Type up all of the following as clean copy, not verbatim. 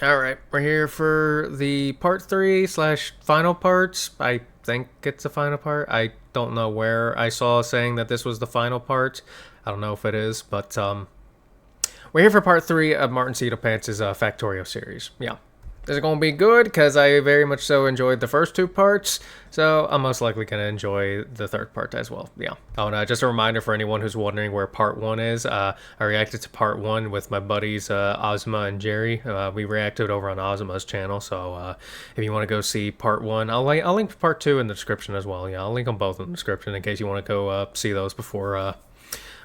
Alright, we're here for the part 3 slash final parts. I think it's the final part. I don't know where I saw saying that this was the final part. I don't know if it is, but we're here for part 3 of martincitopants' Factorio series. Yeah. This is going to be good because I very much so enjoyed the first 2 parts, so I'm most likely going to enjoy the 3rd part as well. Yeah. Oh, and just a reminder for anyone who's wondering where part 1 is, I reacted to part 1 with my buddies Ozma and Jerry. We reacted over on Ozma's channel, so if you want to go see part 1, I'll link part 2 in the description as well. Yeah, I'll link them both in the description in case you want to go see those before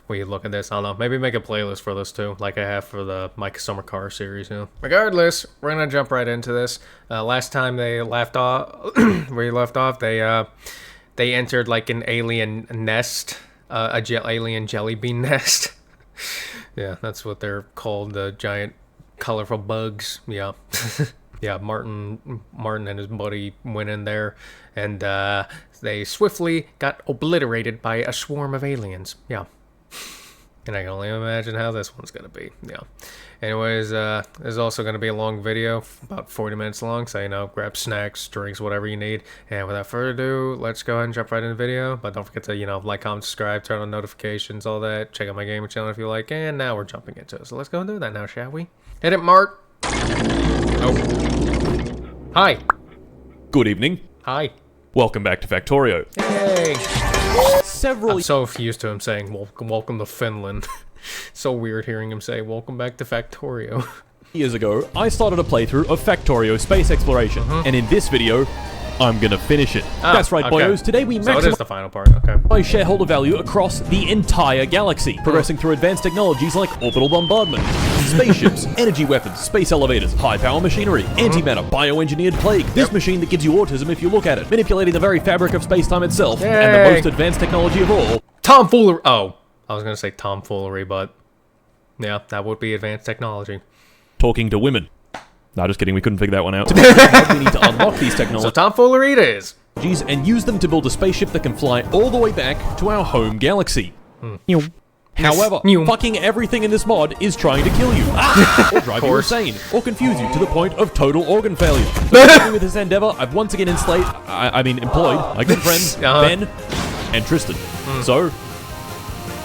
we look at this. I don't know, maybe make a playlist for this too, like I have for the Mike Summer Car series, you know. Regardless, we're gonna jump right into this. Last time they left off, they entered like an alien nest, alien jelly bean nest. Yeah, that's what they're called, the giant colorful bugs. Yeah. Yeah, Martin and his buddy went in there, and they swiftly got obliterated by a swarm of aliens. Yeah. And I can only imagine how this one's going to be. Yeah. Anyways, there's also going to be a long video, about 40 minutes long, so, you know, grab snacks, drinks, whatever you need. And without further ado, let's go ahead and jump right into the video. But don't forget to, you know, like, comment, subscribe, turn on notifications, all that. Check out my gaming channel if you like. And now we're jumping into it. So let's go and do that now, shall we? Hit it, Mark. Oh. Hi. Good evening. Hi. Welcome back to Factorio. Yay. Several I'm so used to him saying welcome to Finland. So weird hearing him say welcome back to Factorio. years ago, I started a playthrough of Factorio Space Exploration, and in this video, I'm gonna finish it. That's right, boyos. Today we So it is the final part, okay. shareholder value across the entire galaxy, progressing through advanced technologies like orbital bombardment, spaceships, energy weapons, space elevators, high-power machinery, antimatter, bioengineered plague, this machine that gives you autism if you look at it, manipulating the very fabric of space-time itself, and the most advanced technology of all. Tomfoolery! Oh, I was gonna say tomfoolery, but yeah, that would be advanced technology. Talking to women. No, just kidding, we couldn't figure that one out. We need to unlock these technologies. So tomfoolery it is. And use them to build a spaceship that can fly all the way back to our home galaxy. However, fucking everything in this mod is trying to kill you, or drive you insane, or confuse you to the point of total organ failure. So with this endeavor, I've once again employed my good friends, Ben and Tristan. So,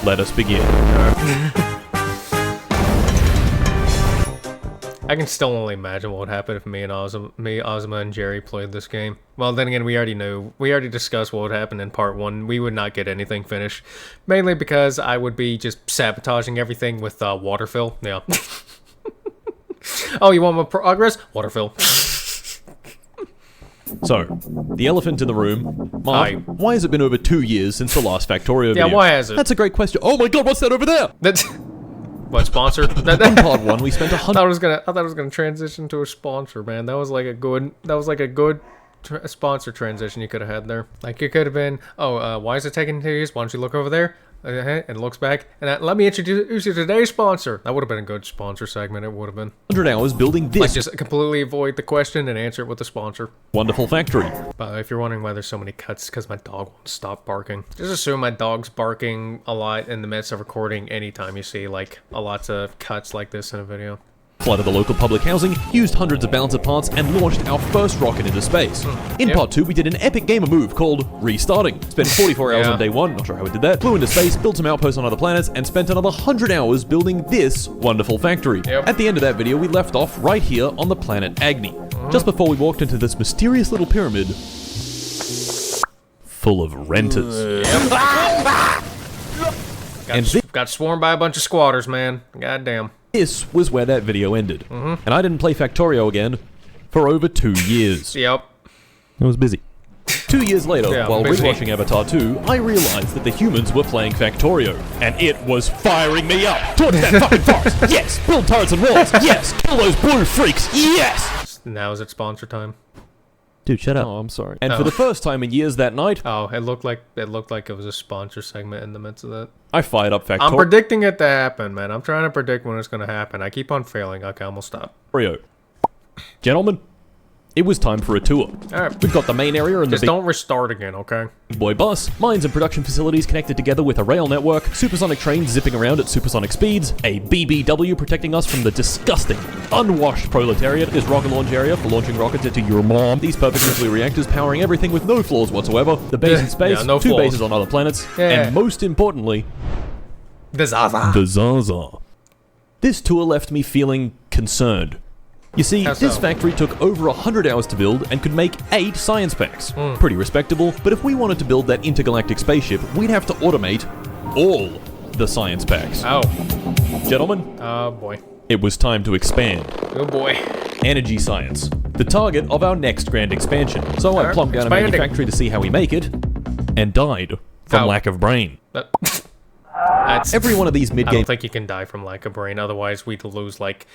let us begin. I can still only imagine what would happen if me, Ozma, and Jerry played this game. Well, then again, we already discussed what would happen in part 1. We would not get anything finished. Mainly because I would be just sabotaging everything with water fill. Yeah. Oh, you want my progress? Water fill. So, the elephant in the room. Mark, why has it been over 2 years since the last Factorio video? Yeah, why has it? That's a great question. Oh my god, what's that over there? That's... What, sponsor? In part 1, we spent 100... I thought it was gonna transition to a sponsor, man. That was like a good sponsor transition you could have had there. Like, it could have been, why is it taking 2 years? Why don't you look over there? And looks back, and let me introduce you to today's sponsor. That would have been a good sponsor segment. It would have been 100 hours building this. Like, just completely avoid the question and answer it with the sponsor. Wonderful factory. But if you're wondering why there's so many cuts, because my dog won't stop barking. Just assume my dog's barking a lot in the midst of recording anytime you see, like, lots of cuts like this in a video. Flooded the local public housing, used hundreds of balancer parts, and launched our first rocket into space. In part 2, we did an epic gamer move called Restarting. Spent 44 hours on day 1, not sure how we did that, flew into space, built some outposts on other planets, and spent another 100 hours building this wonderful factory. At the end of that video, we left off right here on the planet Agni, just before we walked into this mysterious little pyramid full of renters. Got swarmed by a bunch of squatters, man. Goddamn. This was where that video ended. And I didn't play Factorio again for over 2 years. Yep. I was busy. 2 years later, while rewatching Avatar 2, I realized that the humans were playing Factorio. And it was firing me up towards that fucking forest. Yes! Build turrets and walls. Yes! Kill those blue freaks. Yes! Now is it sponsor time? Dude, shut up. Oh, I'm sorry. And for the first time in years that night... Oh, it looked like it was a sponsor segment in the midst of that. I fired up Factorio. I'm predicting it to happen, man. I'm trying to predict when it's going to happen. I keep on failing. Okay, I'm gonna stop. Gentlemen, It was time for a tour. Alright. We've got the main area and Just the don't restart again, okay? big boy bus, mines and production facilities connected together with a rail network, supersonic trains zipping around at supersonic speeds, a BBW protecting us from the disgusting, unwashed proletariat, this rocket launch area for launching rockets into your mom, these perfect nuclear reactors powering everything with no flaws whatsoever, the base in space, Yeah, no two flaws. bases on other planets, and most importantly, The Zaza. the Zaza. This tour left me feeling concerned. You see, How this so? factory took over 100 hours to build and could make 8 science packs. Pretty respectable, but if we wanted to build that intergalactic spaceship, we'd have to automate all the science packs. Oh. Gentlemen, Oh, boy. it was time to expand. Oh, boy. Energy science, the target of our next grand expansion. So I Alright, plumped down a expanding. manufactory to see how we make it, and died from Oh. lack of brain. That's... Every one of these I mid-game don't think you can die from lack of brain, otherwise we'd lose, like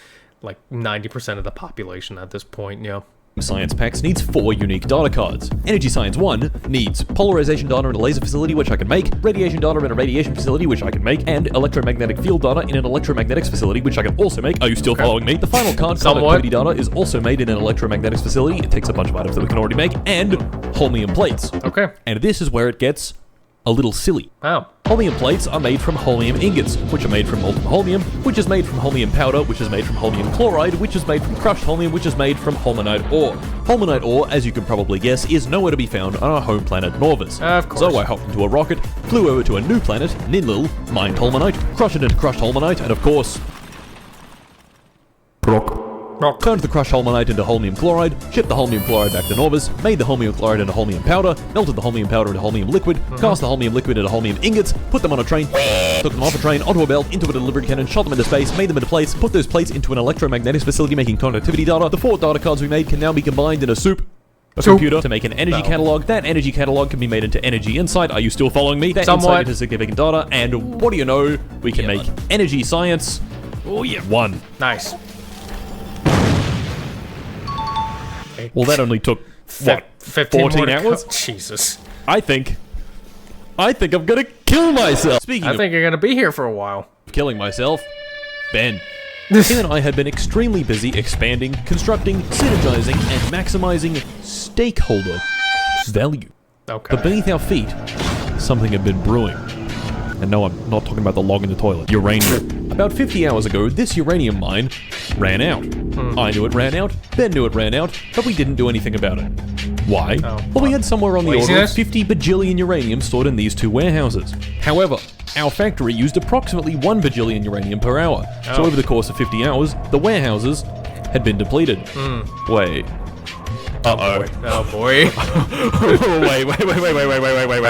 90% of the population at this point, you know. science packs needs 4 unique data cards. Energy Science 1 needs polarization data in a laser facility, which I can make, radiation data in a radiation facility, which I can make, and electromagnetic field data in an electromagnetics facility, which I can also make. Are you still following me? The final card, Somewhat. conductivity data, is also made in an electromagnetics facility. It takes a bunch of items that we can already make, and holmium plates. Okay. And this is where it gets a little silly. Wow. Holmium plates are made from holmium ingots, which are made from molten holmium, which is made from holmium powder, which is made from holmium chloride, which is made from crushed holmium, which is made from holmonite ore. Holmonite ore, as you can probably guess, is nowhere to be found on our home planet Norvis. Of course. So I hopped into a rocket, flew over to a new planet, Ninlil, mined holmonite, crushed it into crushed holmonite, and of course... Turned the crushed holmonite into holmium chloride, shipped the holmium chloride back to Norvis, made the holmium chloride into holmium powder, melted the holmium powder into holmium liquid, cast the holmium liquid into holmium ingots, put them on a train, took them off a train, onto a belt, into a delivery cannon, shot them into space, made them into plates, put those plates into an electromagnetics facility making conductivity data. The 4 data cards we made can now be combined in a computer to make an energy catalog. That energy catalog can be made into energy insight. Are you still following me? That Somewhat. insight into significant data, and what do you know? We can make energy science. Oh yeah. 1. Nice. Well, that only took, what, 15 more 14 to hours? go. Jesus. I think I'm gonna kill myself. Speaking I of think you're gonna be here for a while. killing myself, Ben. Him and I had been extremely busy expanding, constructing, synergizing, and maximizing stakeholder value. Okay. But beneath our feet, something had been brewing. And no, I'm not talking about the log in the toilet. Uranium. About 50 hours ago, this uranium mine ran out. I knew it ran out, Ben knew it ran out, but we didn't do anything about it. Why? Oh, Well, we had somewhere on the order of laziness? 50 bajillion uranium stored in these 2 warehouses. However, our factory used approximately 1 bajillion uranium per hour. So Oh. over the course of 50 hours, the warehouses had been depleted. Wait. Uh-oh. Oh boy. wait. I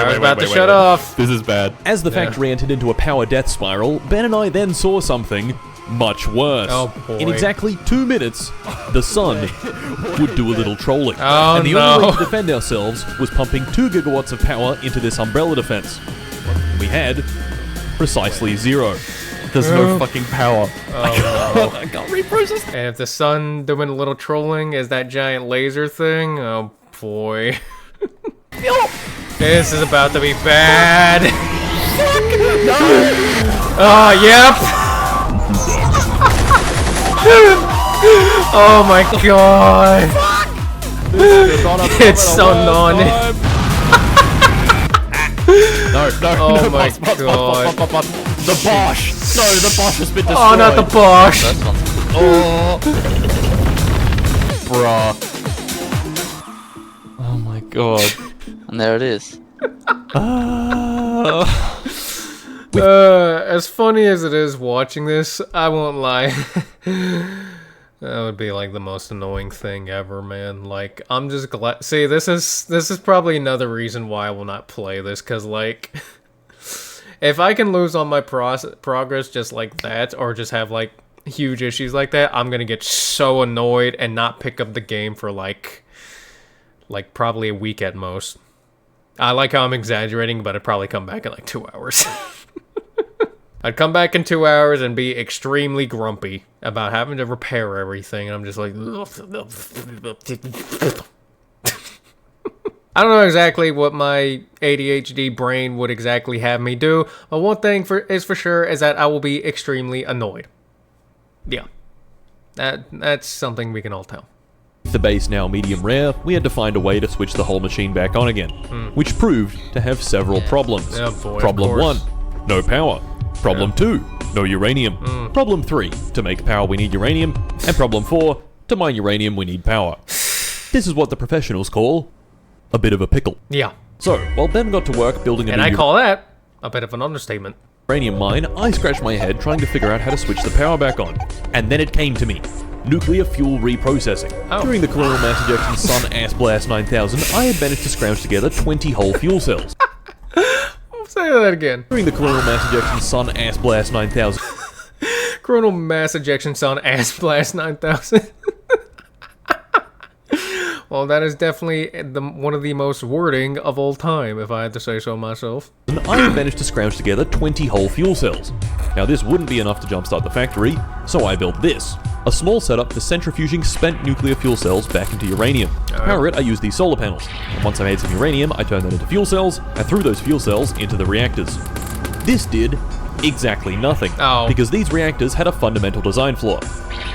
was about to shut off. This is bad. As the factory entered into a power death spiral, Ben and I then saw something much worse. Oh, boy. In exactly 2 minutes, the sun would do a little trolling. Oh, and the only way no. to defend ourselves was pumping 2 gigawatts of power into this umbrella defense. We had precisely 0. There's no fucking power. Oh, I can't reprocess. And if the sun doing a little trolling is that giant laser thing, oh boy. This is about to be bad. Oh, yep. Oh my god. It's so non. No, Oh no, my boss. God. The Bosch! No, the Bosch has been destroyed. Oh, not the Bosch. Oh. Bruh. Oh my god. And there it is. As funny as it is watching this, I won't lie. That would be like the most annoying thing ever, man. Like, I'm just glad. See, this is probably another reason why I will not play this, cause like, if I can lose on my progress just like that, or just have like huge issues like that, I'm gonna get so annoyed and not pick up the game for like probably a week at most. I like how I'm exaggerating, but I'd probably come back in like 2 hours. I'd come back in 2 hours and be extremely grumpy about having to repair everything, and I'm just like... I don't know exactly what my ADHD brain would exactly have me do, but one thing is for sure is that I will be extremely annoyed. Yeah. That's something we can all tell. With the base now medium rare, we had to find a way to switch the whole machine back on again, which proved to have several problems. Oh boy, Problem 1, no power. Problem 2, no uranium. Problem 3, to make power we need uranium. And problem 4, to mine uranium we need power. This is what the professionals call a bit of a pickle. Yeah. So, while Ben got to work building a And new I call that a bit of an understatement. uranium mine, I scratched my head trying to figure out how to switch the power back on. And then it came to me. Nuclear fuel reprocessing. Oh. During the coronal mass ejection Sun Ass Blast 9000, I had managed to scrounge together 20 whole fuel cells. Say that again. During the coronal mass ejection Sun Ass Blast 9000. Coronal mass ejection sound ass blast 9000. Well, that is definitely one of the most wording of all time, if I had to say so myself. And I had managed to scrounge together 20 whole fuel cells. Now this wouldn't be enough to jumpstart the factory, so I built this. A small setup for centrifuging spent nuclear fuel cells back into uranium. To power it, I used these solar panels. And once I made some uranium, I turned that into fuel cells, and threw those fuel cells into the reactors. This did exactly nothing, because these reactors had a fundamental design flaw.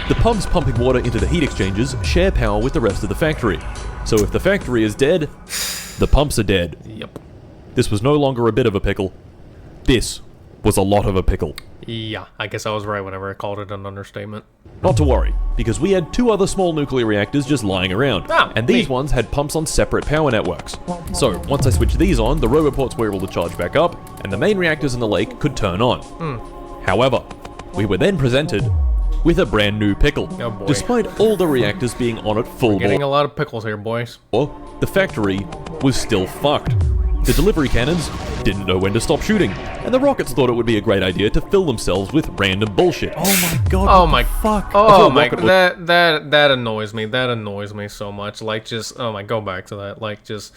The pumps pumping water into the heat exchangers share power with the rest of the factory. So if the factory is dead, the pumps are dead. Yep. This was no longer a bit of a pickle. This was a lot of a pickle. Yeah, I guess I was right whenever I called it an understatement. Not to worry, because we had 2 other small nuclear reactors just lying around, and these ones had pumps on separate power networks. So, once I switched these on, the roboports were able to charge back up, and the main reactors in the lake could turn on. However, we were then presented with a brand new pickle. Oh boy. Despite all the reactors being on at full Getting bore, a lot of pickles here, boys. the factory was still fucked. The delivery cannons didn't know when to stop shooting, and the rockets thought it would be a great idea to fill themselves with random bullshit. Oh my god, Oh my fuck. Oh my, that annoys me. That annoys me so much. Like, just, oh my, go back to that. Like, just,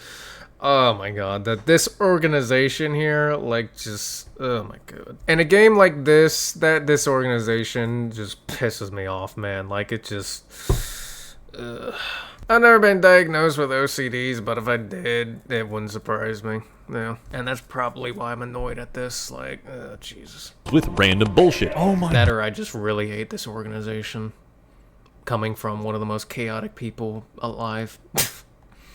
oh my god, that this organization here, like, just, oh my god. In a game like this, this organization just pisses me off, man. Like, it just, I've never been diagnosed with OCDs, but if I did, it wouldn't surprise me. Yeah. And that's probably why I'm annoyed at this. Like, Jesus. With random bullshit. Oh my That or I just really hate this organization. Coming from one of the most chaotic people alive.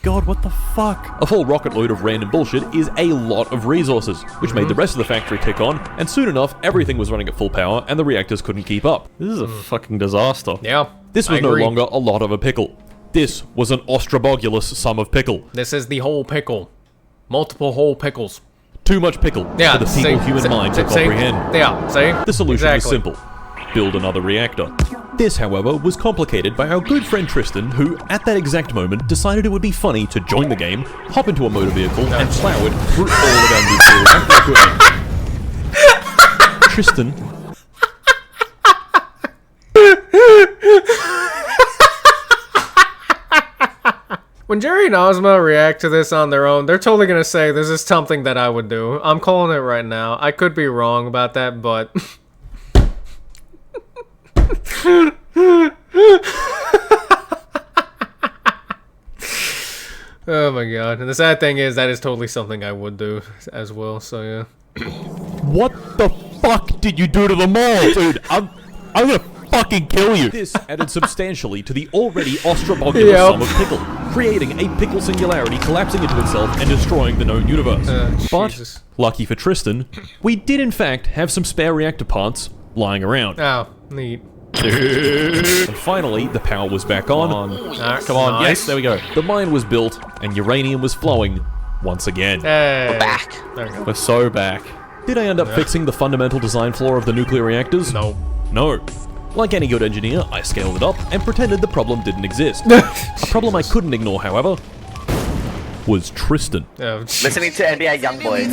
god, what the fuck? A full rocket load of random bullshit is a lot of resources, which made the rest of the factory tick on, and soon enough, everything was running at full power, and the reactors couldn't keep up. This is a fucking disaster. Yeah. This was I no agree. longer a lot of a pickle. This was an ostrobogulous sum of pickle. This is the whole pickle. Multiple whole pickles. Too much pickle Yeah, for the feeble human mind to comprehend. Yeah, see? The solution was Exactly. simple. Build another reactor. This, however, was complicated by our good friend Tristan, who, at that exact moment, decided it would be funny to join the game, hop into a motor vehicle, and plow it through all of our nuclear reactor equipment. Tristan... When Jerry and Ozma react to this on their own, they're totally gonna say this is something that I would do. I'm calling it right now. I could be wrong about that, but... Oh my god. And the sad thing is, that is totally something I would do as well, so yeah. What the fuck did you do to the mall, dude? I'm gonna fucking kill you. This added substantially to the already ostrobogulous sum of pickle, creating a pickle singularity collapsing into itself and destroying the known universe. But, Jesus. lucky for Tristan, we did in fact have some spare reactor parts lying around. Oh, neat. And finally, the power was back on. Come on, Nice. yes, there we go. The mine was built, and uranium was flowing once again. Hey. Back. There we go. We're so back. Did I end up fixing the fundamental design flaw of the nuclear reactors? No. No. Like any good engineer, I scaled it up and pretended the problem didn't exist. A problem I couldn't ignore, however, was Tristan. Oh, Listening to NBA Youngboy.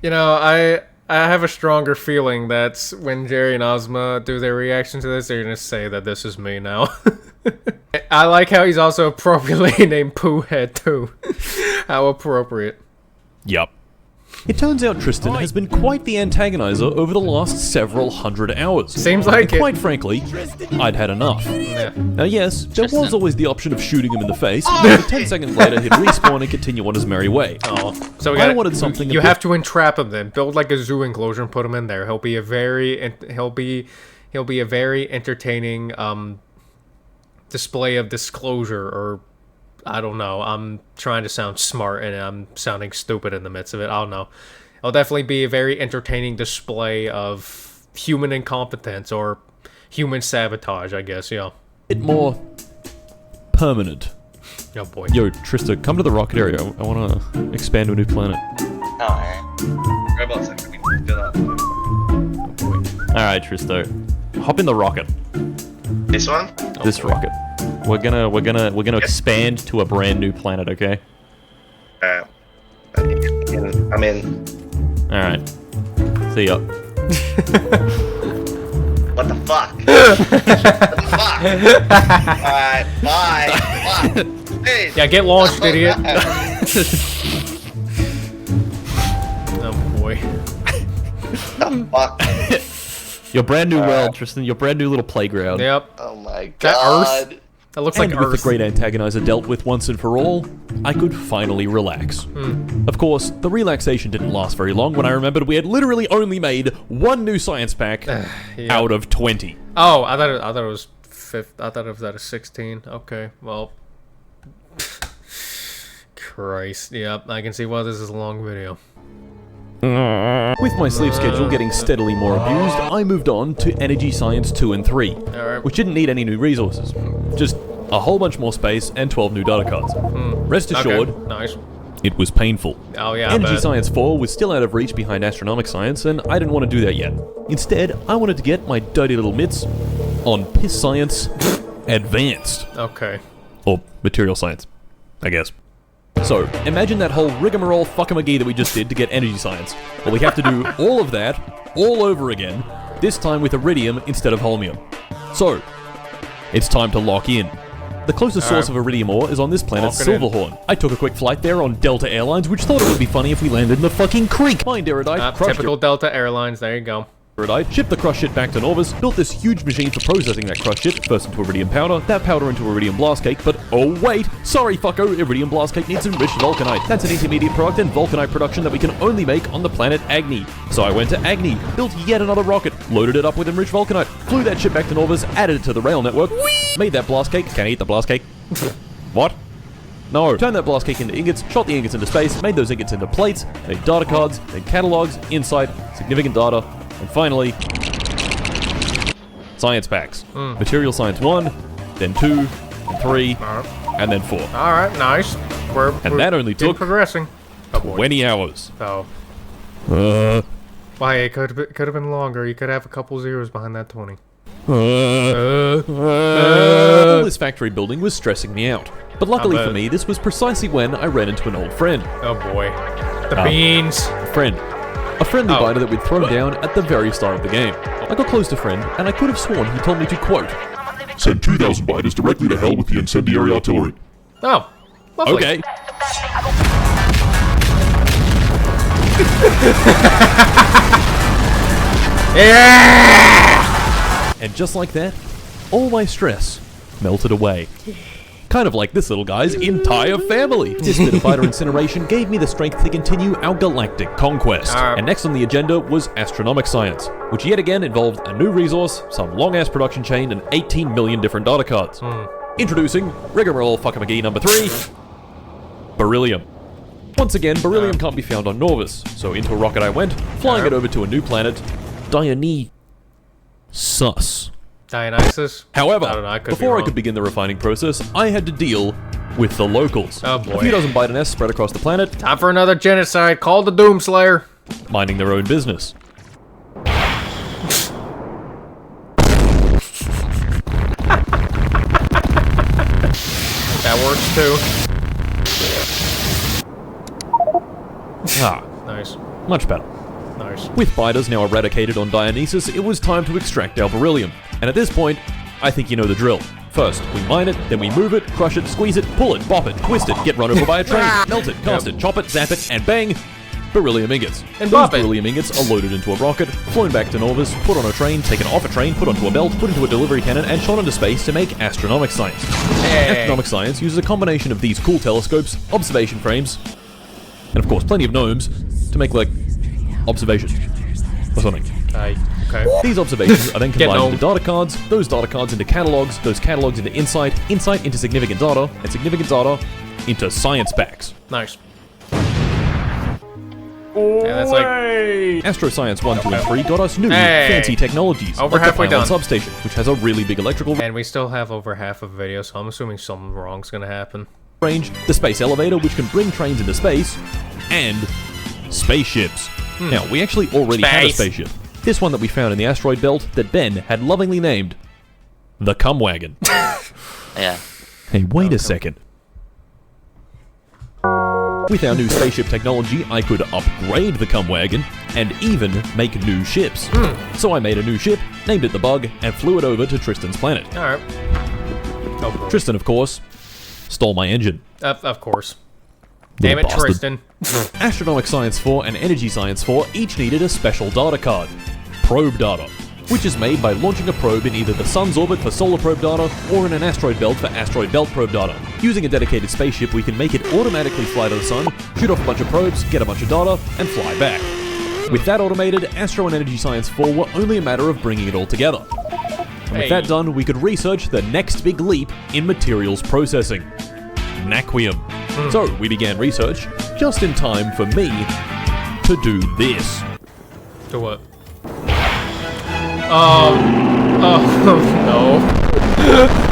You know, I have a stronger feeling that when Jerry and Ozma do their reaction to this, they're gonna say that this is me now. I like how he's also appropriately named Pooh Head too. How appropriate. Yup. It turns out Tristan has been quite the antagonizer over the last several hundred hours. Seems like and quite frankly, I'd had enough. Yeah. Now yes, there was always the option of shooting him in the face, but 10 seconds later he'd respawn and continue on his merry way. Oh, so I wanted something. You have to entrap him then. Build like a zoo enclosure and put him in there. He'll be a very entertaining display of disclosure, or I don't know. I'm trying to sound smart and I'm sounding stupid in the midst of it. I don't know. It'll definitely be a very entertaining display of human incompetence or human sabotage, I guess, yeah. Bit more permanent. Oh boy. Yo, Trista, come to the rocket area. I want to expand to a new planet. Alright. Grab on a second. Let me fill out. Alright, Tristo. Hop in the rocket. This one? This rocket. We're gonna expand to a brand new planet, okay? I'm in. Alright. See ya. What the fuck? What the fuck? Alright, bye. Fuck. Hey. Yeah, get launched, idiot. Oh boy. What the fuck? Your brand new world, Tristan. Your brand new little playground. Yep. Oh my That god. Earth? That looks like And with Earth. the great antagonizer dealt with once and for all, I could finally relax. Of course, the relaxation didn't last very long when I remembered we had literally only made one new science pack out of 20. Oh, I thought it was 5. I thought it was out of 16. Okay, well. Christ. Yep, I can see why this is a long video. With my sleep schedule getting steadily more abused, I moved on to Energy Science 2 and 3, Alright. which didn't need any new resources. Just a whole bunch more space and 12 new data cards. Rest assured, Okay, nice. it was painful. Oh, yeah, I Energy bet. Science 4 was still out of reach behind Astronomic Science, and I didn't want to do that yet. Instead, I wanted to get my dirty little mitts on Piss Science Advanced. Okay. Or Material Science, I guess. So, imagine that whole rigmarole fuckamagee that we just did to get Energy Science. Well, we have to do all of that all over again, this time with Iridium instead of Holmium. So, it's time to lock in. The closest source of Iridium ore is on this planet, Lock it in. Silverhorn. I took a quick flight there on Delta Airlines, which thought it would be funny if we landed in the fucking creek. Mind Erudite, crushed Typical Delta Airlines, there you go. Erudite, shipped the crushed shit back to Norvis, built this huge machine for processing that crushed shit, first into iridium powder, that powder into iridium blast cake, but oh wait, sorry fucko, iridium blast cake needs enriched vulcanite. That's an intermediate product in vulcanite production that we can only make on the planet Agni. So I went to Agni, built yet another rocket, loaded it up with enriched vulcanite, flew that shit back to Norvis, added it to the rail network, made that blast cake. Can I eat the blast cake? What? No. Turned that blast cake into ingots, shot the ingots into space, made those ingots into plates, made data cards, then catalogs, insight, significant data, and finally, science packs. Material Science 1, then 2, then 3, and then 4. Alright, nice. We're that only took progressing. Oh boy. 20 hours. Oh. Why, it could have been longer. You could have a couple zeros behind that 20. All this factory building was stressing me out. But luckily for me, this was precisely when I ran into an old friend. Oh boy. The beans. A friendly biter that we'd thrown down at the very start of the game. I got close to friend, and I could have sworn he told me to, quote, "Send 2,000 biters directly to hell with the incendiary artillery." Oh. Lovely. okay. Yeah! And just like that, all my stress melted away. Kind of like this little guy's entire family. This bit of biter incineration gave me the strength to continue our galactic conquest. And next on the agenda was astronomic science, which yet again involved a new resource, some long-ass production chain, and 18 million different data cards. Introducing rigmarole fuckamagee number 3, beryllium. Once again, beryllium can't be found on Norvis, so into a rocket I went, flying it over to a new planet, Dionysus. Dionysus? However, I don't know, I could before be I could begin the refining process, I had to deal with the locals. Oh boy. A few dozen bite nests spread across the planet, Time for another genocide. Call the Doomslayer. minding their own business. That works too. Nice. Much better. Nice. With biters now eradicated on Dionysus, it was time to extract our beryllium. And at this point, I think you know the drill. First, we mine it, then we move it, crush it, squeeze it, pull it, bop it, twist it, get run over by a train, melt it, cast it, chop it, zap it, and bang, beryllium ingots. And Those pop it. beryllium ingots are loaded into a rocket, flown back to Norvis, put on a train, taken off a train, put onto a belt, put into a delivery cannon, and shot into space to make astronomic science. Hey. Astronomic science uses a combination of these cool telescopes, observation frames, and of course plenty of gnomes to make, like, observations or something. Okay. These observations are then Get combined into gnome. data cards, those data cards into catalogs, those catalogs into insight, insight into significant data, and significant data into science packs. Nice. Yeah, that's like Astro Science 1, 2, and 3 got us new, Hey. fancy technologies, Over like the halfway pylon done. substation, which has a really big electrical and we still have over half of the video, so I'm assuming something wrong's gonna happen. range, the space elevator, which can bring trains into space, and spaceships. Now, we actually already had a Space. spaceship. This one that we found in the asteroid belt that Ben had lovingly named the Cum Wagon. Yeah. Hey, wait a second. With our new spaceship technology, I could upgrade the Cum Wagon and even make new ships. So I made a new ship, named it the Bug, and flew it over to Tristan's planet. Alright. Tristan, of course, stole my engine. Of course. Little Damn it, bastard. Tristan. Astronomic Science 4 and Energy Science 4 each needed a special data card, probe data, which is made by launching a probe in either the sun's orbit for solar probe data or in an asteroid belt for asteroid belt probe data. Using a dedicated spaceship, we can make it automatically fly to the sun, shoot off a bunch of probes, get a bunch of data, and fly back. With that automated, Astro and Energy Science 4 were only a matter of bringing it all together. And with that done, we could research the next big leap in materials processing, Naquium. So we began research just in time for me to do this. To what? Oh no.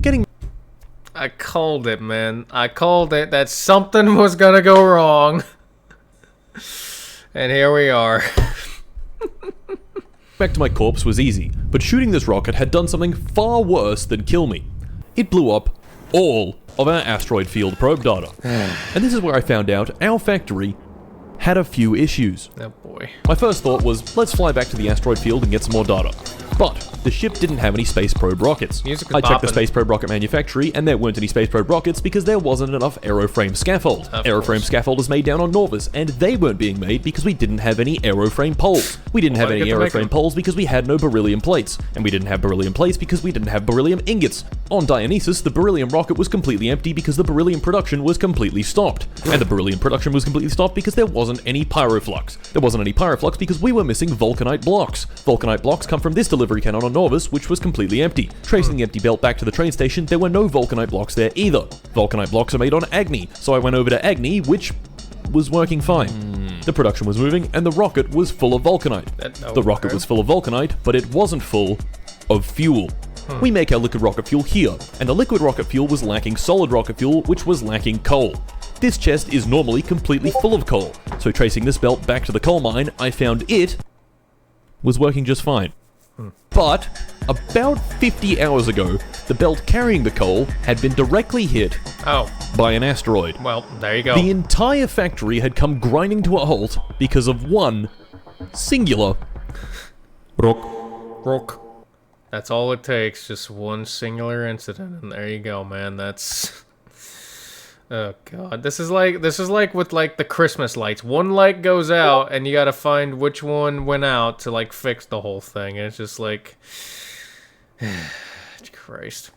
Getting I called it, man. I called it that something was gonna go wrong. And here we are. back to my corpse was easy, but shooting this rocket had done something far worse than kill me. It blew up all of our asteroid field probe data. And this is where I found out our factory had a few issues. Oh boy. My first thought was, let's fly back to the asteroid field and get some more data. But the ship didn't have any space probe rockets. Music is I checked the bopping. space probe rocket manufactory, and there weren't any space probe rockets because there wasn't enough aeroframe scaffold. Of Aeroframe course. scaffold is made down on Norvis, and they weren't being made because we didn't have any aeroframe poles. We didn't have Well, any get to make 'em. aeroframe poles because we had no beryllium plates, and we didn't have beryllium plates because we didn't have beryllium ingots. On Dionysus, the beryllium rocket was completely empty because the beryllium production was completely stopped. And the beryllium production was completely stopped because there wasn't any pyroflux. There wasn't any pyroflux because we were missing vulcanite blocks. Vulcanite blocks come from this delivery cannon on Norvis, which was completely empty. Tracing the empty belt back to the train station, there were no vulcanite blocks there either. Vulcanite blocks are made on Agni, so I went over to Agni, which was working fine. The production was moving, and the rocket was full of vulcanite. The rocket was full of vulcanite, but it wasn't full of fuel. We make our liquid rocket fuel here, and the liquid rocket fuel was lacking solid rocket fuel, which was lacking coal. This chest is normally completely full of coal, so tracing this belt back to the coal mine, I found it was working just fine. But about 50 hours ago, the belt carrying the coal had been directly hit Oh, by an asteroid. well, there you go. The entire factory had come grinding to a halt because of one singular Rook. That's all it takes, just one singular incident, and there you go, man. That's oh god. This is like with like the Christmas lights. One light goes out and you gotta find which one went out to like fix the whole thing. And it's just like Christ.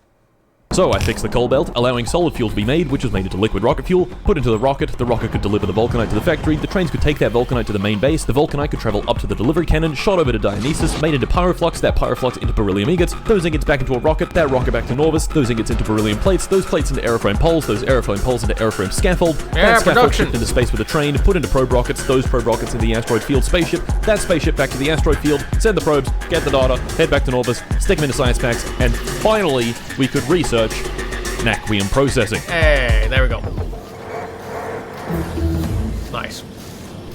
So I fixed the coal belt, allowing solid fuel to be made, which was made into liquid rocket fuel, put into the rocket could deliver the vulcanite to the factory, the trains could take that vulcanite to the main base, the vulcanite could travel up to the delivery cannon, shot over to Dionysus, made into pyroflux, that pyroflux into beryllium ingots, those ingots back into a rocket, that rocket back to Norvis, those ingots into beryllium plates, those plates into aeroframe poles, those aeroframe poles into aeroframe scaffold, Yeah, that scaffold production. shipped into space with a train, put into probe rockets, those probe rockets into the asteroid field spaceship, that spaceship back to the asteroid field, send the probes, get the data, head back to Norvis, stick them into science packs, and finally we could research Naquium processing. Hey, there we go. Nice.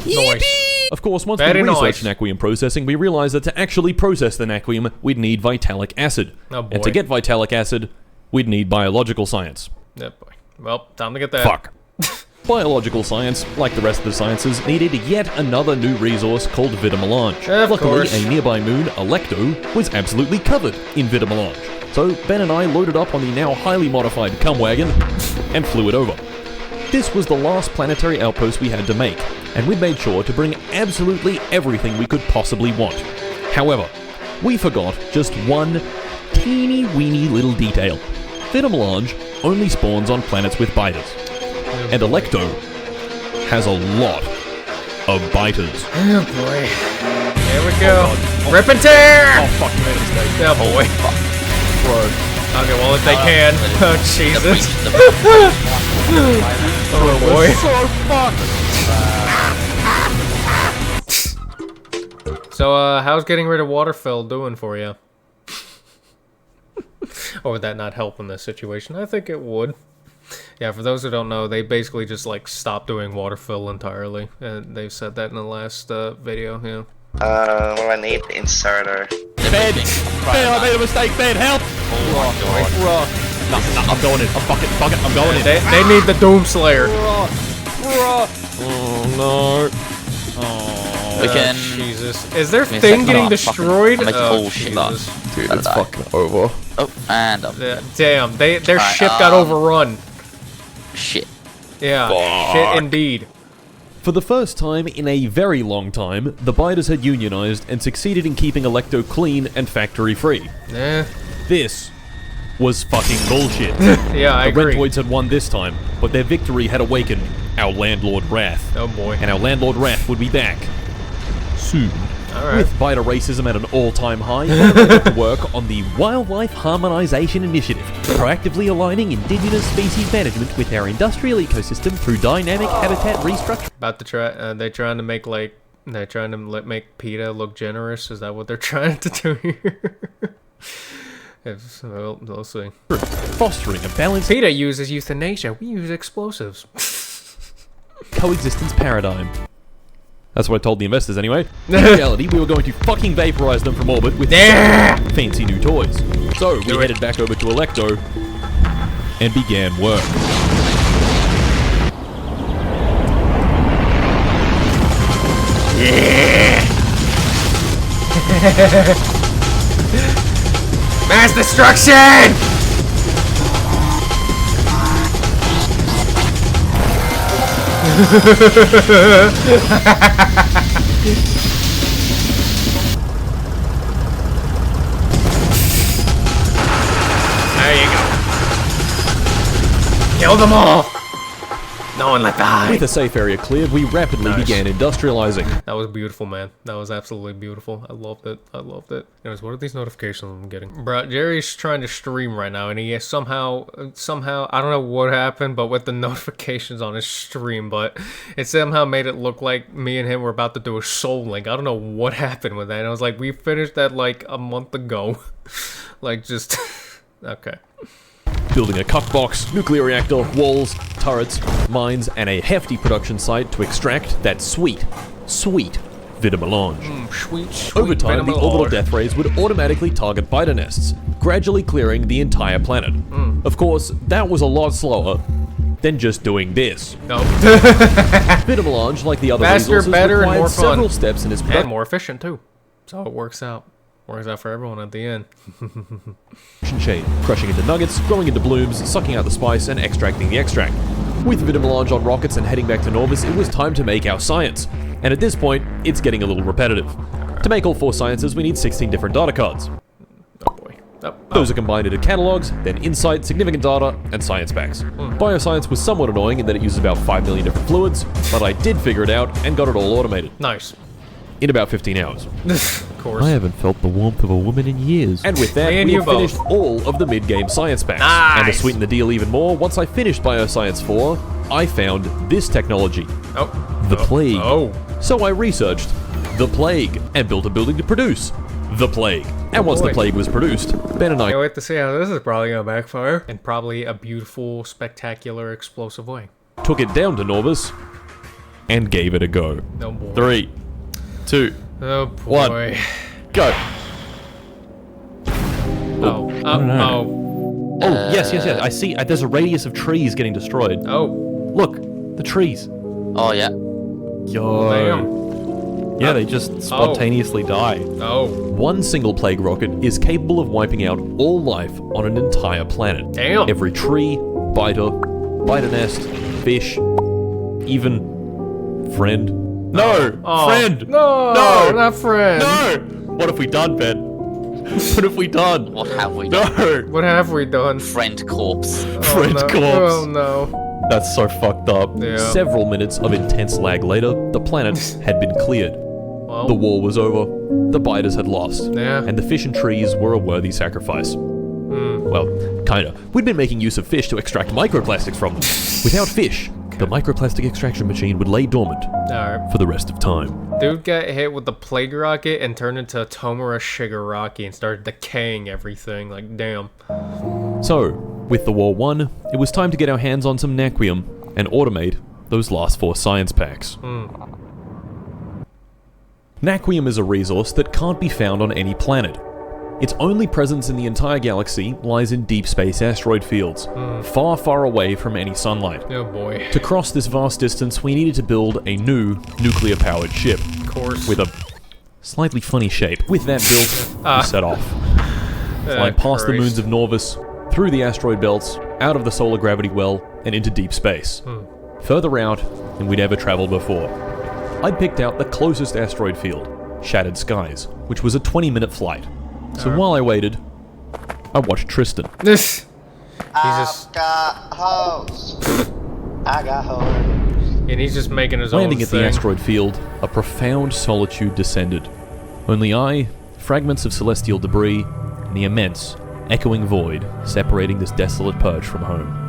Nice. Of course, once Very we researched nice. Naquium processing, we realized that to actually process the Naquium, we'd need vitalic acid. Oh, boy. And to get vitalic acid, we'd need biological science. Yeah, boy. Well, time to get that. Fuck. Biological science, like the rest of the sciences, needed yet another new resource called vtubermelange. Of Luckily, course. a nearby moon, Alecto, was absolutely covered in vtubermelange. So Ben and I loaded up on the now highly modified cum wagon and flew it over. This was the last planetary outpost we had to make, and we made sure to bring absolutely everything we could possibly want. However, we forgot just one teeny weeny little detail. Vtubermelange only spawns on planets with biters, and Alecto has a lot of biters. Oh boy. Here we go. Rip and tear! Oh fuck, you made a mistake. Oh boy. Bro. Okay, well if they can. Oh Jesus. The Oh boy. So how's getting rid of waterfill doing for you? Or would that not help in this situation? I think it would. Yeah, for those who don't know, they basically just like stopped doing waterfill entirely, and they've said that in the last video. Yeah. what do I need? Inserter. Ben! Ben, I made a mistake, Ben, help! Oh my god. No, I'm going in. Fuck it, I'm going in. They need the Doomslayer. Oh no. Oh. We can. Jesus. Is their Give me a thing second, getting I'll destroyed? fucking- I'll make the whole shit up. Jesus. Dude, Gotta it's die. fucking over. Oh, and Yeah, damn, their Alright, ship got overrun. shit. Yeah, Fuck. shit indeed. For the first time in a very long time, the biters had unionized and succeeded in keeping Alecto clean and factory free. Eh, This was fucking bullshit. yeah, I The agree. Rentoids had won this time, but their victory had awakened our landlord Wrath. Oh boy. And our landlord Wrath would be back soon. Alright. With biter racism at an all-time high, we went to work on the Wildlife Harmonization Initiative, proactively aligning indigenous species management with our industrial ecosystem through dynamic habitat restructure. About to try, they're trying to make like, they're trying to make PETA look generous. Is that what they're trying to do here? Well, we'll see. Fostering a balanced PETA uses euthanasia. We use explosives. coexistence paradigm. That's what I told the investors anyway. In reality, we were going to fucking vaporize them from orbit with fancy new toys. So we headed back over to Alecto and began work. Mass destruction! There you go. Kill them all! No one left behind. With a safe area cleared, we rapidly Nice. began industrializing. That was beautiful, man. That was absolutely beautiful. I loved it. I loved it. Anyways, what are these notifications I'm getting? Bruh, Jerry's trying to stream right now, and he somehow, I don't know what happened, but with the notifications on his stream, but it somehow made it look like me and him were about to do a soul link. I don't know what happened with that. And I was like, we finished that like a month ago. Like, just... okay. Building a cuck box, nuclear reactor, walls, turrets, mines, and a hefty production site to extract that sweet vtubermelange. Sweet, Over time, the orbital death rays would automatically target biter nests, gradually clearing the entire planet. Of course, that was a lot slower than just doing this. No. Vtubermelange, like the other Faster, resources, better, and required more fun. several steps in its And production more efficient, too. So it works out. Works out for everyone at the end. chain, crushing into nuggets, growing into blooms, sucking out the spice, and extracting the extract. With vtubermelange on rockets and heading back to Norvis, it was time to make our science. And at this point, it's getting a little repetitive. To make all 4 sciences, we need 16 different data cards. Oh boy. Those are combined into catalogs, then insight, significant data, and science packs. Bioscience was somewhat annoying in that it uses about 5 million different fluids, but I did figure it out and got it all automated. Nice. In about 15 hours. Of course. I haven't felt the warmth of a woman in years. And with that, Me and we you have finished both. all of the mid-game science packs. Nice. And to sweeten the deal even more, once I finished Bioscience 4, I found this technology, Oh. the plague. Oh. So I researched the plague and built a building to produce the plague. And once the boy. plague was produced, Ben and I Can't wait to see how this is probably gonna backfire. In probably a beautiful, spectacular, explosive way. took it down to Norvis and gave it a go. Oh boy. 3, 2, Oh boy. 1, go. Oh. Oh. Oh, yes. I see. There's a radius of trees getting destroyed. Oh. Look, The trees. Oh, yeah. Yo. Damn. Yeah, they just spontaneously die. Oh. One single plague rocket is capable of wiping out all life on an entire planet. Damn. Every tree, biter nest, fish, even friend. No! Oh. Friend! No, No! not friend. No! What have we done, Ben? What have we done? What have we done? No! What have we done? Friend corpse. Friend no. corpse. Oh no. That's so fucked up. Yeah. Several minutes of intense lag later, the planet had been cleared. Well, The war was over, the biters had lost, Yeah. and the fish and trees were a worthy sacrifice. Well, kinda. We'd been making use of fish to extract microplastics from them. Without fish, the microplastic extraction machine would lay dormant alright. for the rest of time. Dude got hit with the plague rocket and turned into a Tomura Shigaraki and started decaying everything. Like, damn. So, with the war won, it was time to get our hands on some Naquium and automate those last 4 science packs. Naquium is a resource that can't be found on any planet. Its only presence in the entire galaxy lies in deep space asteroid fields, far, far away from any sunlight. Oh boy. To cross this vast distance, we needed to build a new nuclear-powered ship Of course. with a slightly funny shape. With that built, we set off, flying past the moons of Norvis, through the asteroid belts, out of the solar gravity well, and into deep space. Further out than we'd ever traveled before. I'd picked out the closest asteroid field, Shattered Skies, which was a 20-minute flight. So while I waited, I watched Tristan. This. He's I've just got hoes. I got hoes. and he's just making his Landing own at thing. the asteroid field, a profound solitude descended. Only I, fragments of celestial debris, and the immense, echoing void separating this desolate perch from home.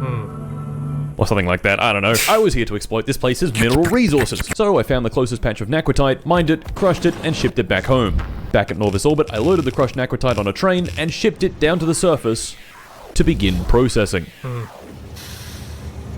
Or something like that, I don't know. I was here to exploit this place's mineral resources. So I found the closest patch of Naquitite, mined it, crushed it, and shipped it back home. Back at Norvis Orbit, I loaded the crushed Naquitite on a train and shipped it down to the surface to begin processing.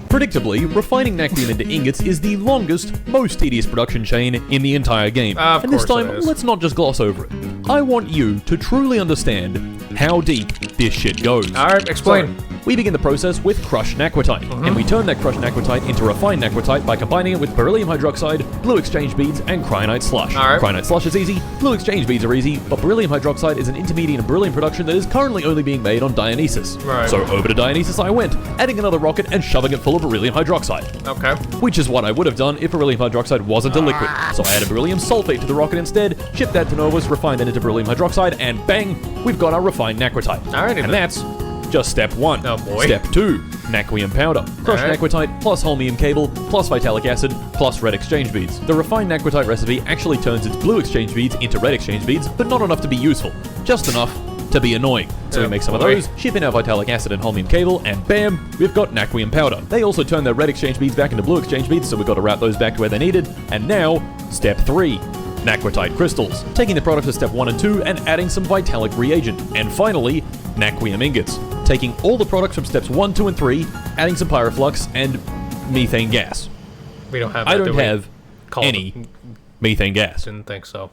Predictably, refining Naquium into ingots is the longest, most tedious production chain in the entire game. Of And this course time, it is. let's not just gloss over it. I want you to truly understand how deep this shit goes. Alright, explain. So, we begin the process with crushed Naquitite, and we turn that crushed Naquitite into refined Naquitite by combining it with beryllium hydroxide, blue exchange beads, and cyanide slush. Alright. Cyanide slush is easy, blue exchange beads are easy, but beryllium hydroxide is an intermediate in beryllium production that is currently only being made on Dionysus. Right. So over to Dionysus I went, adding another rocket and shoving it full of beryllium hydroxide. Okay. Which is what I would have done if beryllium hydroxide wasn't a liquid. So I added beryllium sulfate to the rocket instead, shipped that to Novus, refined that into beryllium hydroxide, and bang, we've got our refined Naquitite. Alrighty And then. that's just step 1. Oh boy. Step 2, Naquium powder. Crushed Alright. Naquitite plus holmium cable plus vitalic acid plus red exchange beads. The refined Naquitite recipe actually turns its blue exchange beads into red exchange beads, but not enough to be useful. Just enough to be annoying. So we Oh make some of boy. those, ship in our vitalic acid and holmium cable, and bam, we've got Naquium powder. They also turn their red exchange beads back into blue exchange beads, so we've got to route those back to where they're needed. And now, step 3. Naquitite crystals. Taking the products of step 1 and 2 and adding some vitalic reagent. And finally, Naquium ingots. Taking all the products from steps 1, 2, and 3, adding some pyroflux and methane gas. We don't have that, I do don't we? have Called- any methane gas. Didn't think so.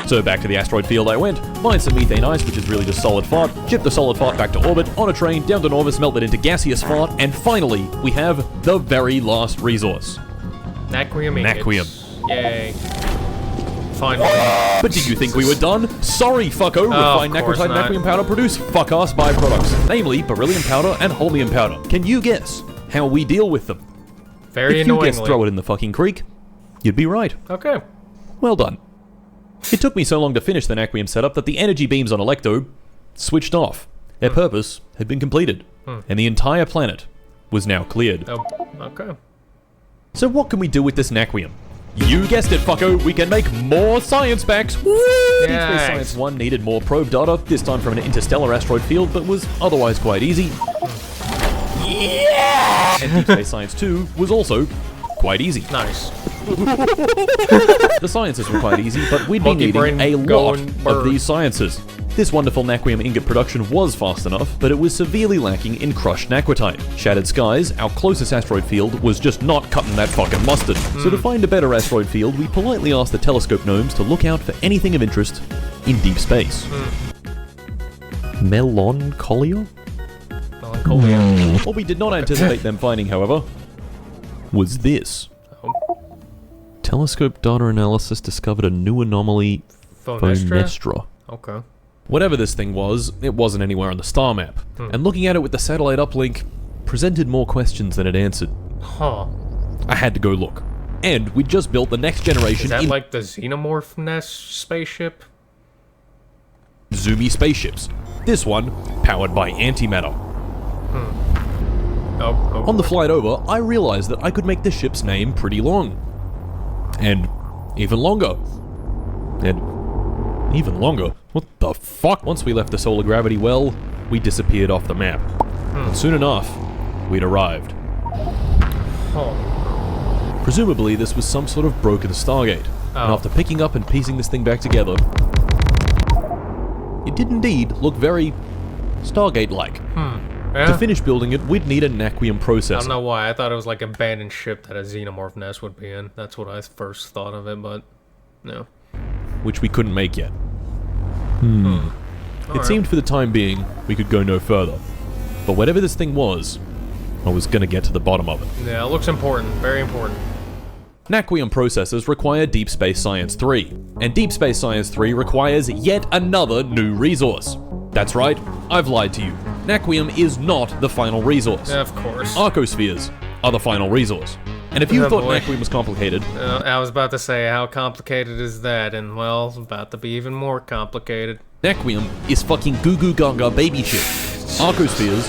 So back to the asteroid field I went, mined some methane ice, which is really just solid fart, shipped the solid fart back to orbit, on a train, down to Norvis, melted into gaseous fart, and finally, we have the very last resource. Naquium ingots. Naquium. Yay. Finally. But did you think we were done? Sorry, fucko, refined of course Naquitite not. Naquium powder produce fuck-ass byproducts, namely beryllium powder and holmium powder. Can you guess how we deal with them? Very If you annoyingly. guess throw it in the fucking creek, you'd be right. Okay. Well done. It took me so long to finish the Naquium setup that the energy beams on Electo switched off. Their purpose had been completed, and the entire planet was now cleared. Oh, okay. So what can we do with this Naquium? You guessed it, fucko, we can make more science packs! Woo! Deep Space Nice. Science 1 needed more probe data, this time from an interstellar asteroid field, but was otherwise quite easy. Yeah! And Deep Space Science 2 was also quite easy. Nice. The sciences were quite easy, but we'd be Monkey needing brain a lot going of bird. these sciences. This wonderful Naquium ingot production was fast enough, but it was severely lacking in crushed Naquitite. Shattered Skies, our closest asteroid field, was just not cutting that fucking mustard. So to find a better asteroid field, we politely asked the telescope gnomes to look out for anything of interest in deep space. Melancholia? Melancholia. What we did not anticipate them finding, however, was this. Telescope data analysis discovered a new anomaly, Phonestra. Okay. Whatever this thing was, it wasn't anywhere on the star map. And looking at it with the satellite uplink presented more questions than it answered. Huh. I had to go look. And we'd just built the next generation Is that like the Xenomorph nest spaceship? zoomy spaceships. This one, powered by antimatter. Oh. On the flight over, I realized that I could make the ship's name pretty long. And even longer. And even longer. What the fuck? Once we left the solar gravity well, we disappeared off the map. And soon enough, we'd arrived. Huh. Presumably, this was some sort of broken Stargate. And after picking up and piecing this thing back together, it did indeed look very Stargate-like. Yeah. To finish building it, we'd need a Naquium processor. I don't know why. I thought it was like an abandoned ship that a Xenomorph nest would be in. That's what I first thought of it, but no. Which we couldn't make yet. It seemed for the time being we could go no further. But whatever this thing was, I was gonna get to the bottom of it. Yeah, it looks important. Very important. Naquium processors require Deep Space Science 3, and Deep Space Science 3 requires yet another new resource. That's right, I've lied to you. Naquium is not the final resource. Yeah, of course. Arcospheres are the final resource. And if you Oh, thought boy. Naquium was complicated, I was about to say, how complicated is that? And, well, it's about to be even more complicated. Naquium is fucking goo goo gaga baby shit. Arcospheres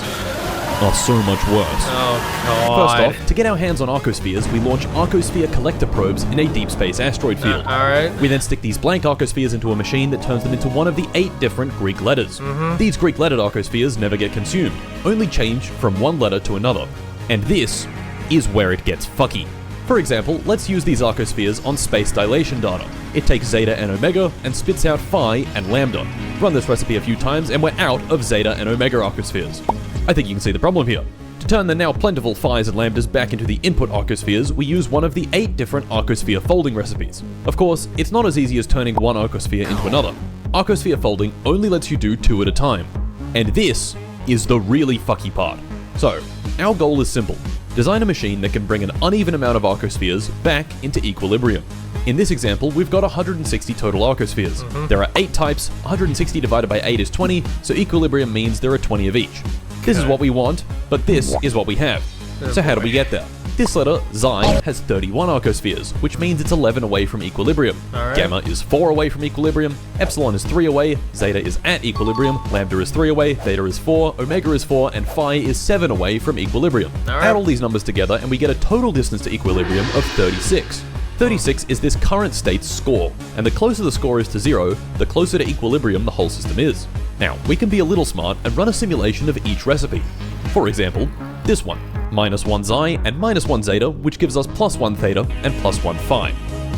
are so much worse. Oh, First God. off, to get our hands on Arcospheres, we launch Arcosphere collector probes in a deep space asteroid field. Alright. We then stick these blank Arcospheres into a machine that turns them into one of the 8 different Greek letters. These Greek lettered Arcospheres never get consumed, only change from one letter to another. And this is where it gets fucky. For example, let's use these Arcospheres on space dilation data. It takes zeta and omega and spits out phi and lambda. Run this recipe a few times and we're out of zeta and omega Arcospheres. I think you can see the problem here. To turn the now plentiful phis and lambdas back into the input Arcospheres, we use one of the 8 different Arcosphere folding recipes. Of course, it's not as easy as turning one Arcosphere into another. Arcosphere folding only lets you do 2 at a time. And this is the really fucky part. So, our goal is simple. Design a machine that can bring an uneven amount of Arcospheres back into equilibrium. In this example, we've got 160 total Arcospheres. There are 8 types, 160 divided by 8 is 20, so equilibrium means there are 20 of each. This is what we want, but this is what we have. So how do we get there? This letter, Xi, has 31 Arcospheres, which means it's 11 away from equilibrium. Alright. Gamma is 4 away from equilibrium, Epsilon is 3 away, Zeta is at equilibrium, Lambda is 3 away, Theta is 4, Omega is 4, and Phi is 7 away from equilibrium. Alright. Add all these numbers together and we get a total distance to equilibrium of 36. 36 is this current state's score, and the closer the score is to 0, the closer to equilibrium the whole system is. Now, we can be a little smart and run a simulation of each recipe. For example, this one, -1 Xi and -1 Zeta, which gives us +1 Theta and +1 Phi.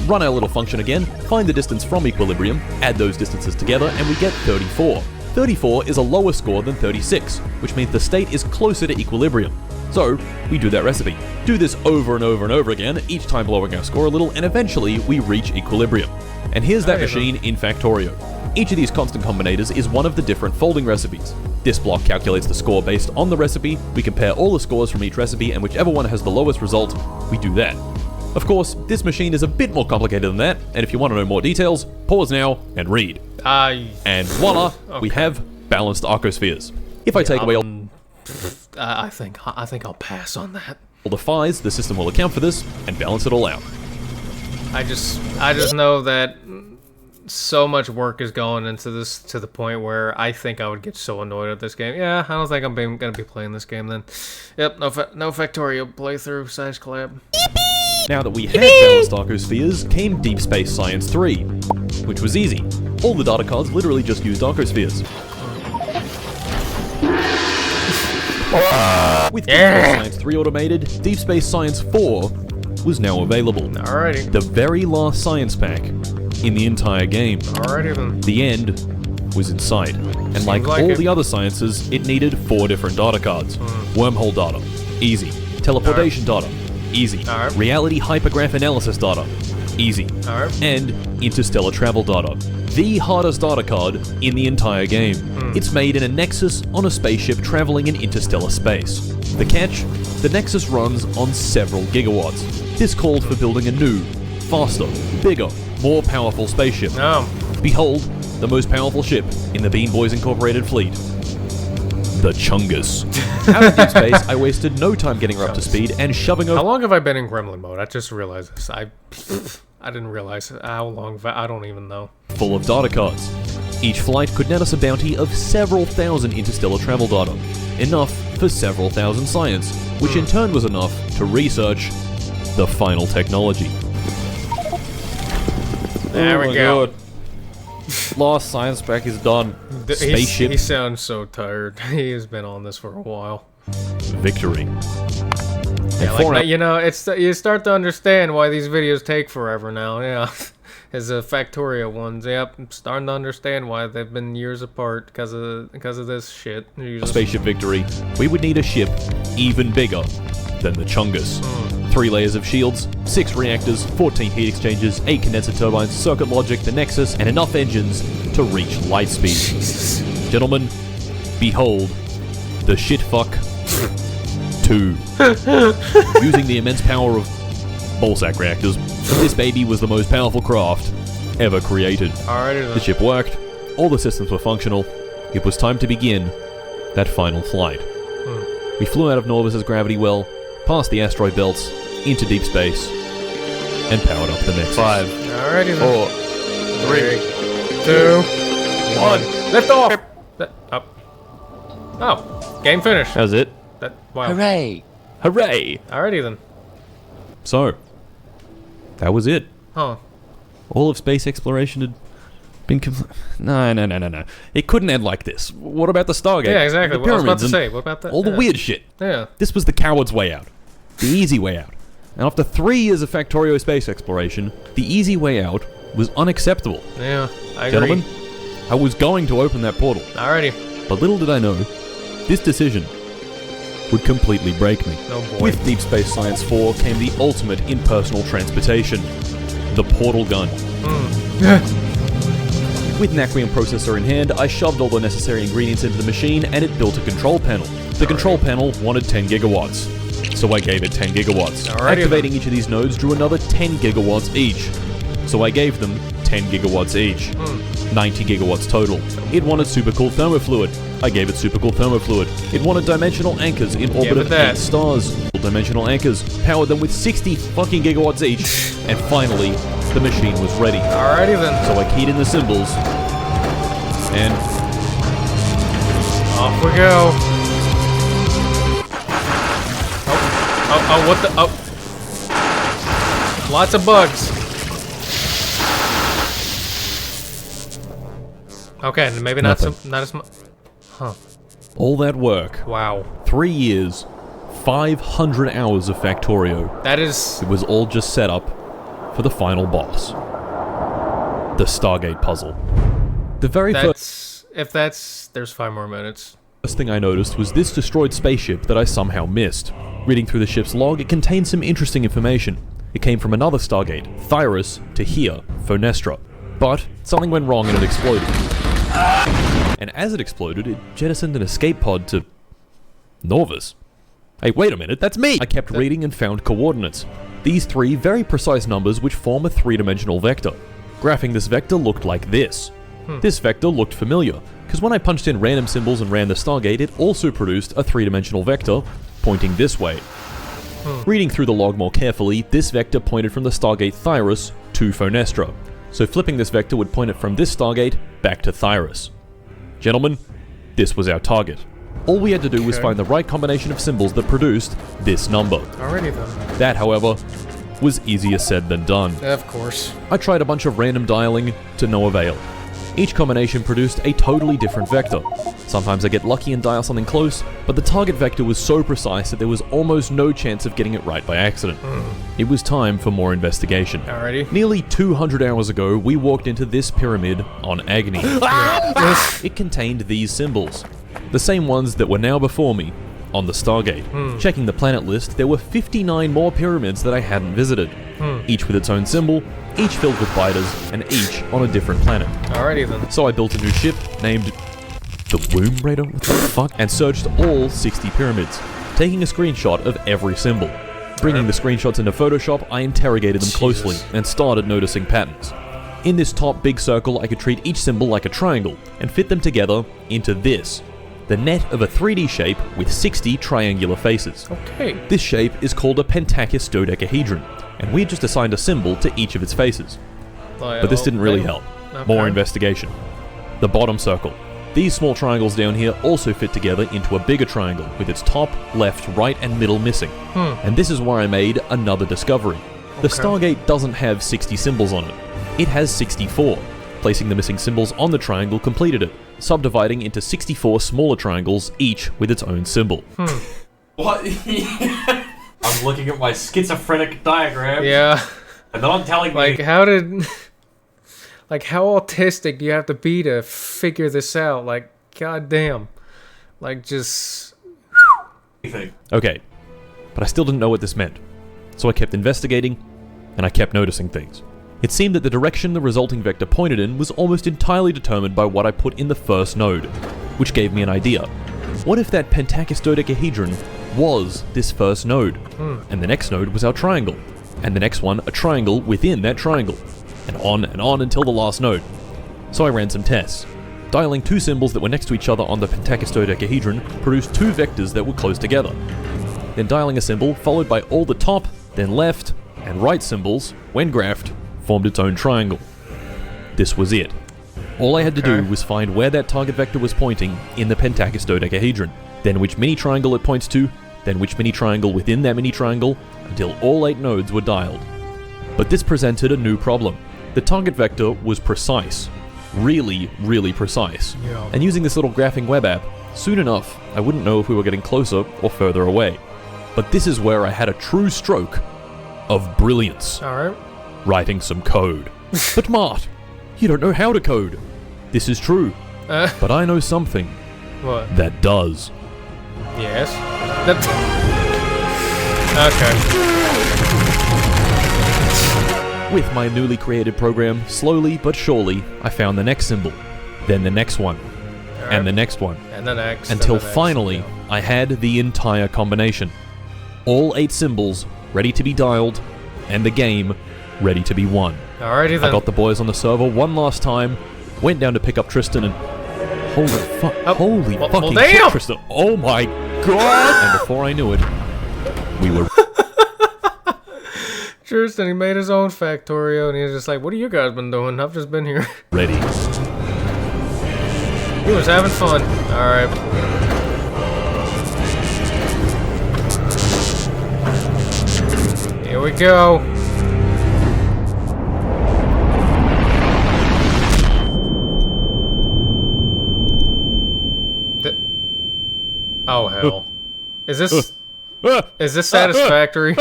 Run our little function again, find the distance from equilibrium, add those distances together, and we get 34. 34 is a lower score than 36, which means the state is closer to equilibrium. So, we do that recipe. Do this over and over and over again, each time blowing our score a little, and eventually we reach equilibrium. And here's that machine in Factorio. Each of these constant combinators is one of the different folding recipes. This block calculates the score based on the recipe, we compare all the scores from each recipe, and whichever one has the lowest result, we do that. Of course, this machine is a bit more complicated than that, and if you want to know more details, pause now and read. And voila, we have balanced Arcospheres. If I take away all I think I'll pass on that. the phis, the system will account for this and balance it all out. I just know that so much work is going into this to the point where I think I would get so annoyed at this game. Yeah, I don't think I'm gonna be playing this game then. Yep, no Factorio playthrough / collab. Now that we had balanced Arcospheres, came Deep Space Science 3, which was easy. All the data cards literally just used Arcospheres. With Deep Space Science 3 automated, Deep Space Science 4 was now available. Alrighty. The very last science pack in the entire game. Alrighty then. The end was in sight. And like like all it. the other sciences, it needed 4 different data cards. Wormhole data, easy. Teleportation data, easy. Alright. Reality hypergraph analysis data, easy. Alright. And interstellar travel data, the hardest data card in the entire game. It's made in a Nexus on a spaceship traveling in interstellar space. The catch? The Nexus runs on several gigawatts. This called for building a new, faster, bigger, more powerful spaceship. Oh. Behold, the most powerful ship in the Bean Boys Incorporated fleet. The Chungus. Out of deep space, I wasted no time getting her up to speed and shoving over. How long have I been in Gremlin mode? I just realized this. I didn't realize how long. I don't even know. Full of data cards. Each flight could net us a bounty of several thousand interstellar travel data. Enough for several thousand science, which in turn was enough to research the final technology. There we go. Last science spec is done. Spaceship. He sounds so tired. He has been on this for a while. Victory. Yeah, like, you know, it's you start to understand why these videos take forever now. Yeah, as the Factorio ones. Yep, I'm starting to understand why they've been years apart because of this shit. Spaceship victory. We would need a ship even bigger than the Chungus. 3 layers of shields, 6 reactors, 14 heat exchangers, 8 condenser turbines, circuit logic, the Nexus, and enough engines to reach light speed. Gentlemen, behold the shitfuck 2. Using the immense power of ballsack reactors, this baby was the most powerful craft ever created. Alrighty then. The ship worked, all the systems were functional, it was time to begin that final flight. We flew out of Norvis's gravity well, past the asteroid belts, into deep space, and powered up the Nexus. 5, Alrighty then. 4, 3, 2, 1. Lift off. Oh, game finished. That was it. Wow. Hooray! Hooray! Alrighty then. So, that was it. Huh. All of space exploration had been No. It couldn't end like this. What about the Stargate? Yeah, exactly. The What I was about pyramids to and say. What about that? all the weird shit. Yeah. This was the coward's way out. The easy way out. And after 3 years of Factorio space exploration, the easy way out was unacceptable. Yeah, I agree. Gentlemen, I was going to open that portal. Alrighty. But little did I know, this decision would completely break me. Oh boy. With Deep Space Science 4 came the ultimate impersonal transportation, the portal gun. With Naquium processor in hand, I shoved all the necessary ingredients into the machine and it built a control panel. The control panel wanted 10 gigawatts, so I gave it 10 gigawatts. Alrighty Activating each of these nodes drew another 10 gigawatts each, so I gave them 10 gigawatts each. 90 gigawatts total. It wanted supercooled thermofluid. I gave it supercooled thermofluid. It wanted dimensional anchors in orbit of 8 stars. Dimensional anchors. Powered them with 60 fucking gigawatts each. And finally, the machine was ready. Alrighty then. So I keyed in the symbols. And off we go. Oh, what the? Oh. Lots of bugs. Okay, maybe not as much. Huh. all that work. Wow. 3 years. 500 hours of Factorio. That is... It was all just set up for the final boss. The Stargate puzzle. The very first... If that's... There's 5 more minutes. First thing I noticed was this destroyed spaceship that I somehow missed. Reading through the ship's log, it contained some interesting information. It came from another Stargate, Thyrus, to here, Phonestra. But something went wrong and it exploded. And as it exploded, it jettisoned an escape pod to... Norvis. Hey, wait a minute, that's me! I kept reading and found coordinates. These 3 very precise numbers which form a 3-dimensional vector. Graphing this vector looked like this. This vector looked familiar, because when I punched in random symbols and ran the Stargate, it also produced a 3-dimensional vector pointing this way. Reading through the log more carefully, this vector pointed from the Stargate Thyrus to Phonestra. So flipping this vector would point it from this Stargate back to Thyrus. Gentlemen, this was our target. All we had to do was find the right combination of symbols that produced this number. Alrighty then. That, however, was easier said than done. Of course. I tried a bunch of random dialing to no avail. Each combination produced a totally different vector. Sometimes I get lucky and dial something close, but the target vector was so precise that there was almost no chance of getting it right by accident. It was time for more investigation. Alrighty. Nearly 200 hours ago, we walked into this pyramid on Agni. It contained these symbols. The same ones that were now before me on the Stargate. Checking the planet list, there were 59 more pyramids that I hadn't visited, each with its own symbol, each filled with biters, and each on a different planet. Alrighty then. So I built a new ship named the Womb Raider, what the fuck, and searched all 60 pyramids, taking a screenshot of every symbol. Bringing the screenshots into Photoshop, I interrogated them closely and started noticing patterns. In this top big circle, I could treat each symbol like a triangle and fit them together into this, the net of a 3D shape with 60 triangular faces. Okay. This shape is called a pentachus dodecahedron, and we had just assigned a symbol to each of its faces. But this didn't really help. More investigation. The bottom circle. These small triangles down here also fit together into a bigger triangle with its top, left, right, and middle missing. And this is where I made another discovery. The Stargate doesn't have 60 symbols on it. It has 64. Placing the missing symbols on the triangle completed it, subdividing into 64 smaller triangles, each with its own symbol. What? I'm looking at my schizophrenic diagram. Yeah. And then I'm telling Like, me... how did... Like, how autistic do you have to be to figure this out? Like, goddamn. Like, just... Okay, but I still didn't know what this meant. So I kept investigating, and I kept noticing things. It seemed that the direction the resulting vector pointed in was almost entirely determined by what I put in the first node, which gave me an idea. What if that pentachus dodecahedron was this first node, and the next node was our triangle, and the next one a triangle within that triangle, and on until the last node. So I ran some tests. Dialing two symbols that were next to each other on the pentachus dodecahedron produced two vectors that were close together. Then dialing a symbol followed by all the top, then left, and right symbols, when graphed, formed its own triangle. This was it. All I had to do was find where that target vector was pointing in the pentachus dodecahedron, then which mini triangle it points to, then which mini triangle within that mini triangle, until all 8 nodes were dialed. But this presented a new problem. The target vector was precise. Really, really precise. Yeah. And using this little graphing web app, soon enough, I wouldn't know if we were getting closer or further away. But this is where I had a true stroke of brilliance. Alright. Writing some code. But Mart, you don't know how to code. This is true. But I know something What? that does. Yes. That's... Okay. With my newly created program, slowly but surely, I found the next symbol, then the next one, and the next one, And the next. until and the next, finally, yeah. I had the entire combination. All 8 symbols ready to be dialed, and the game ready to be won. Alrighty then. I got the boys on the server one last time, went down to pick up Tristan, and holy fucking damn! shit, Tristan! Oh my god! And before I knew it, we were Tristan, he made his own Factorio, and he was just like, what have you guys been doing? I've just been here. ready. He was having fun. Alright. Here we go. Oh hell. Is this satisfactory?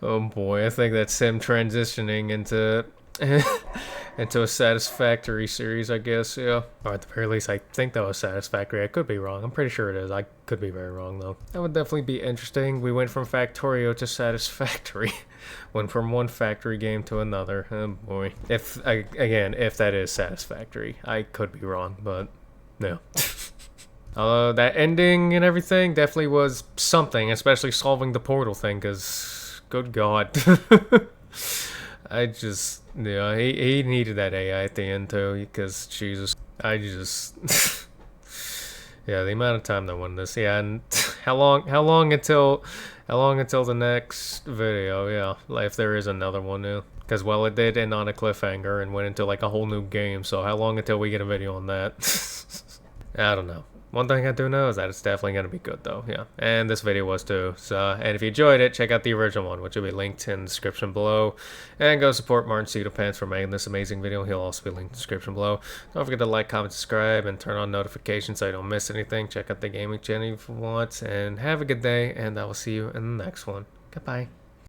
Oh boy, I think that's him transitioning into into a satisfactory series, I guess, yeah. Or at the very least, I think that was satisfactory. I could be wrong. I'm pretty sure it is. I could be very wrong, though. That would definitely be interesting. We went from Factorio to Satisfactory. Went from one factory game to another. Oh boy. If that is satisfactory. I could be wrong, but no. That ending and everything definitely was something, especially solving the portal thing, because good god. Yeah, he needed that AI at the end too, because Jesus, yeah, the amount of time that won this, yeah, and how long until the next video, yeah, like if there is another one new, because well, it did end on a cliffhanger and went into like a whole new game, so how long until we get a video on that? I don't know. One thing I do know is that it's definitely going to be good, though, yeah. And this video was, too. So, and if you enjoyed it, check out the original one, which will be linked in the description below. And go support martincitopants for making this amazing video. He'll also be linked in the description below. Don't forget to like, comment, subscribe, and turn on notifications so you don't miss anything. Check out the gaming channel if you want. And have a good day, and I will see you in the next one. Goodbye.